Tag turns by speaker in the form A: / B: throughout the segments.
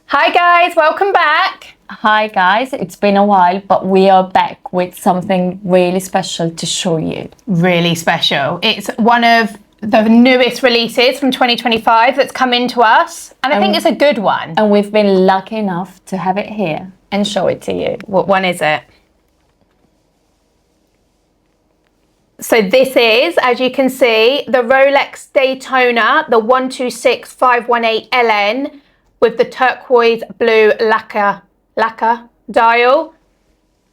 A: Hi guys, welcome back.
B: Hi guys, it's been a while, but we are back with something really special to show you.
A: Really special. It's one of the newest releases from 2025 that's come into us, and I think it's a good one.
B: And we've been lucky enough to have it here and show it to you.
A: What one is it? So this is, as you can see, the Rolex Daytona, the 126518LN with the turquoise blue lacquer dial.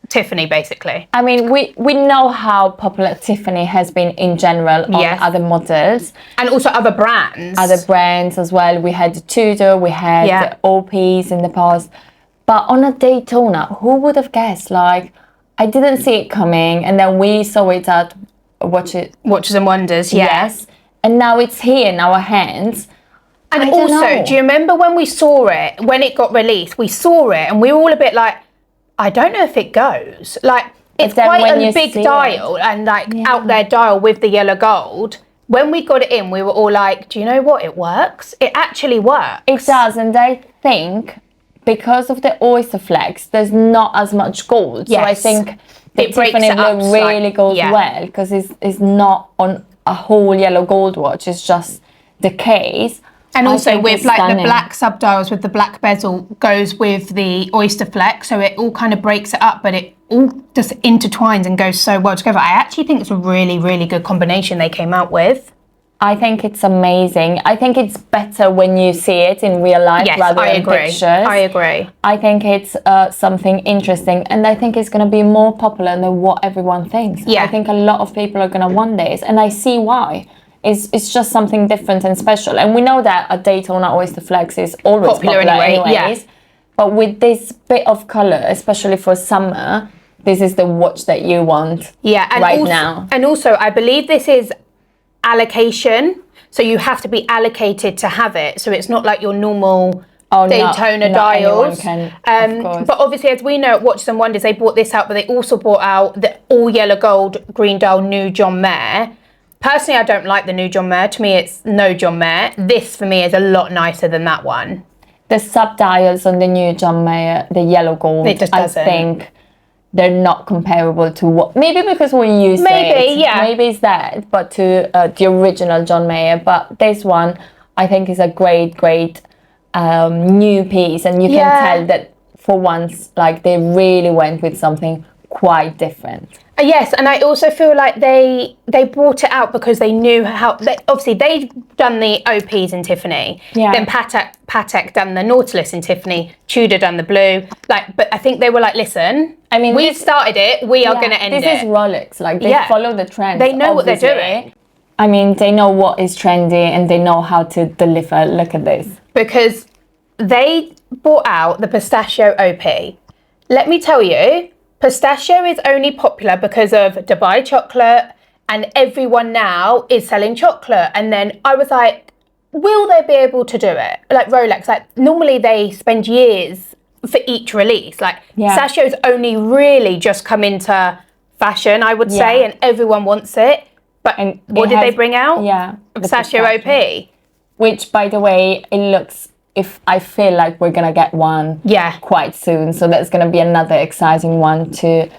A: Tiffany, basically.
B: I mean, we know how popular Tiffany has been in general on other models.
A: And also other brands.
B: Other brands as well. We had the Tudor, we had the OPs in the past. But on a Daytona, who would have guessed? Like, I didn't see it coming, and then we saw it at
A: Watches and Wonders,
B: yes. And now it's here in our hands.
A: And also, do you remember when we saw it, when it got released, we saw it and we were all a bit like, I don't know if it goes. Like, it's quite a big dial and like out there dial with the yellow gold. When we got it in, we were all like, do you know what? It works. It actually works.
B: It does. And I think because of the Oysterflex, there's not as much gold.
A: Yes.
B: So I think the
A: Tiffany
B: blue really goes well because it's not on a whole yellow gold watch. It's just the case.
A: And also with like the black subdials with the black bezel goes with the Oysterflex, so it all kind of breaks it up, but it all just intertwines and goes so well together. I actually think it's a really, really good combination they came out with.
B: I think it's amazing. I think it's better when you see it in real life rather than pictures.
A: I agree.
B: I think it's something interesting, and I think it's going to be more popular than what everyone thinks.
A: Yeah.
B: I think a lot of people are going to want this, and I see why. It's just something different and special. And we know that a Daytona Oysterflex is always popular anyways. But with this bit of colour, especially for summer, this is the watch that you want now.
A: And also, I believe this is allocation. So you have to be allocated to have it. So it's not like your normal Daytona dials.
B: Can,
A: but obviously, as we know at Watches and Wonders, they brought this out, but they also brought out the all yellow gold green dial new John Mayer. Personally, I don't like the new John Mayer. To me, it's no John Mayer. This, for me, is a lot nicer than that one.
B: The sub-dials on the new John Mayer, the yellow gold,
A: it just doesn't.
B: I think they're not comparable to what... Maybe because we're used to it. Maybe it's that, but to the original John Mayer. But this one, I think, is a great new piece. And you can tell that, for once, like, they really went with something quite different.
A: Yes, and I also feel like they brought it out because they knew how. Obviously, they've done the OPs in Tiffany.
B: Yeah.
A: Then Patek done the Nautilus in Tiffany. Tudor done the blue. Like, but I think they were like, listen. I mean, we've started it. We are going to end it.
B: This is Rolex. Like, they follow the trend.
A: They know what they're doing.
B: I mean, they know what is trendy and they know how to deliver. Look at this.
A: Because they brought out the pistachio OP. Let me tell you. Pistachio is only popular because of Dubai chocolate, and everyone now is selling chocolate. And then I was like, will they be able to do it? Like Rolex, like normally they spend years for each release. Like pistachio's only really just come into fashion, I would say, and everyone wants it. But what did they bring out? Pistachio OP.
B: Which, by the way, it looks... I feel like we're going to get one quite soon. So that's going to be another exciting one to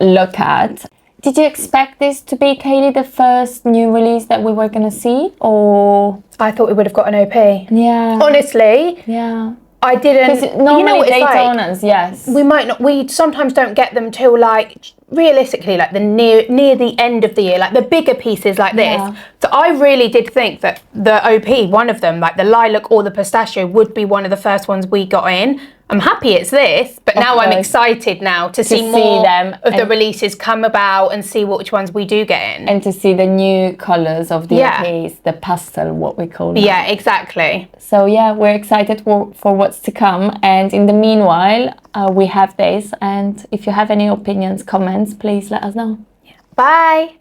B: look at. Did you expect this to be, Kaylie, the first new release that we were going to see? Or...
A: I thought we would have got an OP.
B: Yeah.
A: Honestly.
B: Yeah.
A: I didn't...
B: Normally Daytonas,
A: we might not... We sometimes don't get them till like... Realistically, like the near the end of the year, like the bigger pieces like this. So I really did think that the OP, one of them, like the lilac or the pistachio, would be one of the first ones we got in. I'm happy it's this, but now I'm excited now to see more of the releases come about and see which ones we do get in.
B: And to see the new colours of the OPs, the pastel, what we call them.
A: Yeah, exactly.
B: So we're excited for what's to come. And in the meanwhile, we have this. And if you have any opinions, comments, please let us know.
A: Bye.